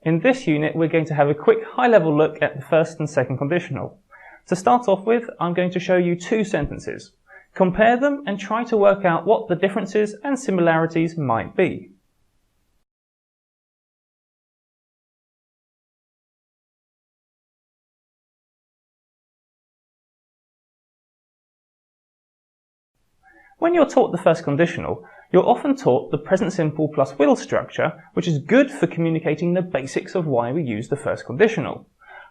In this unit, we're going to have a quick high-level look at the first and second conditional. To start off with, I'm going to show you two sentences. Compare them and try to work out what the differences and similarities might be. When you're taught the first conditional, you're often taught the present simple plus will structure, which is good for communicating the basics of why we use the first conditional.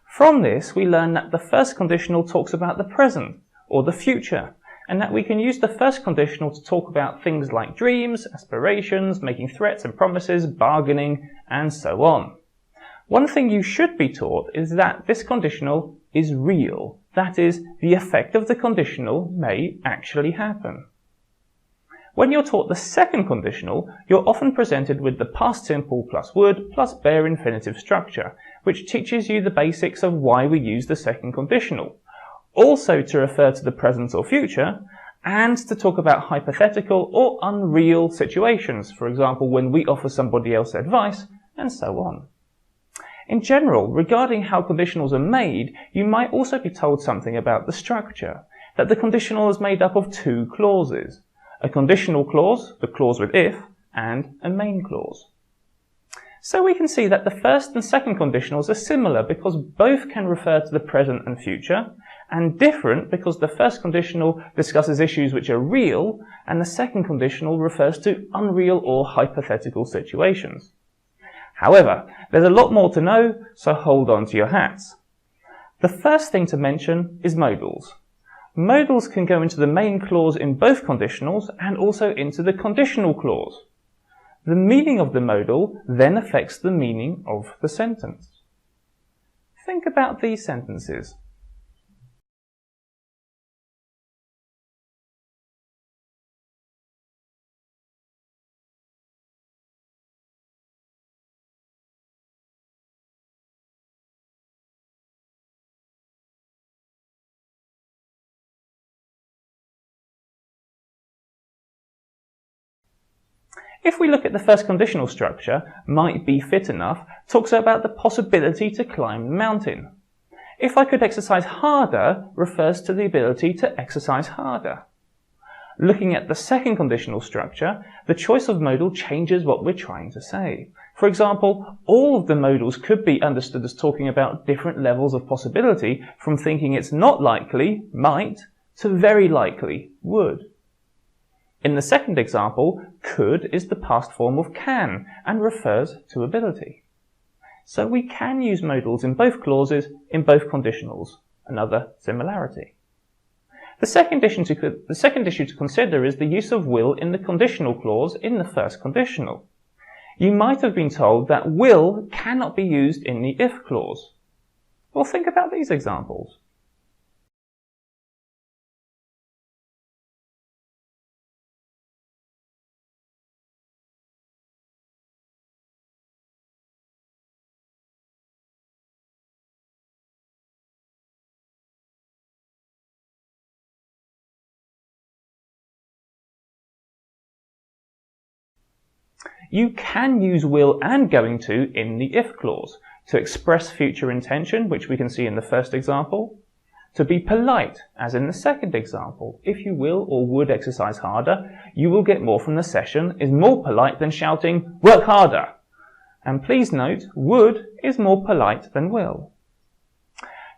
From this, we learn that the first conditional talks about the present or the future, and that we can use the first conditional to talk about things like dreams, aspirations, making threats and promises, bargaining, and so on. One thing you should be taught is that this conditional is real. That is, the effect of the conditional may actually happen. When you're taught the second conditional, you're often presented with the past simple plus would plus bare infinitive structure, which teaches you the basics of why we use the second conditional, also to refer to the present or future, and to talk about hypothetical or unreal situations, for example, when we offer somebody else advice, and so on. In general, regarding how conditionals are made, you might also be told something about the structure, that the conditional is made up of two clauses. A conditional clause, the clause with if, and a main clause. So we can see that the first and second conditionals are similar because both can refer to the present and future, and different because the first conditional discusses issues which are real, and the second conditional refers to unreal or hypothetical situations. However, there's a lot more to know, so hold on to your hats. The first thing to mention is modals. Modals can go into the main clause in both conditionals and also into the conditional clause. The meaning of the modal then affects the meaning of the sentence. Think about these sentences. If we look at the first conditional structure, might be fit enough talks about the possibility to climb the mountain. If I could exercise harder refers to the ability to exercise harder. Looking at the second conditional structure, the choice of modal changes what we're trying to say. For example, all of the modals could be understood as talking about different levels of possibility, from thinking it's not likely, might, to very likely, would. In the second example, could is the past form of can and refers to ability. So we can use modals in both clauses, in both conditionals. Another similarity. The second issue to consider is the use of will in the conditional clause in the first conditional. You might have been told that will cannot be used in the if clause. Well, think about these examples. You can use will and going to in the if clause to express future intention, which we can see in the first example, to be polite, as in the second example. If you will or would exercise harder, you will get more from the session is more polite than shouting, work harder. And please note, would is more polite than will.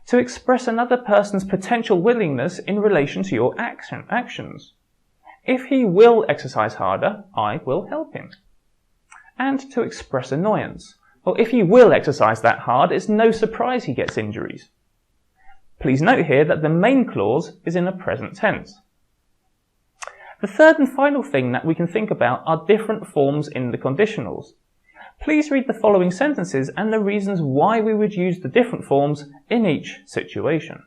To express another person's potential willingness in relation to your actions. If he will exercise harder, I will help him. And to express annoyance. Well, if he will exercise that hard, it's no surprise he gets injuries. Please note here that the main clause is in a present tense. The third and final thing that we can think about are different forms in the conditionals. Please read the following sentences and the reasons why we would use the different forms in each situation.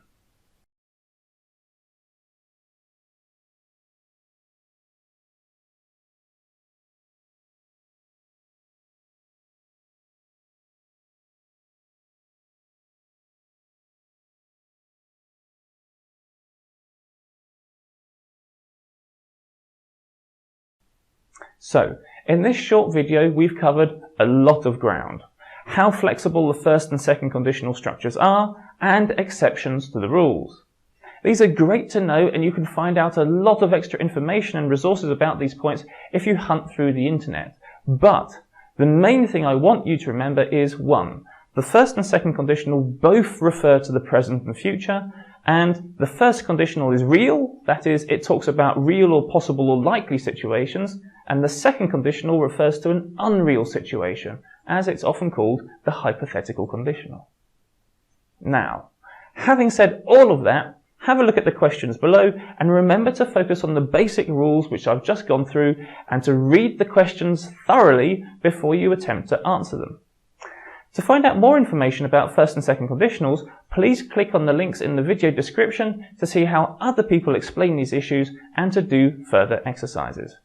So, in this short video we've covered a lot of ground. how flexible the first and second conditional structures are, and exceptions to the rules. These are great to know, and you can find out a lot of extra information and resources about these points if you hunt through the internet. But the main thing I want you to remember is 1. The first and second conditional both refer to the present and future, and the first conditional is real, that is, it talks about real or possible or likely situations, and the second conditional refers to an unreal situation, as it's often called the hypothetical conditional. Now, having said all of that, have a look at the questions below and remember to focus on the basic rules which I've just gone through and to read the questions thoroughly before you attempt to answer them. To find out more information about first and second conditionals, please click on the links in the video description to see how other people explain these issues and to do further exercises.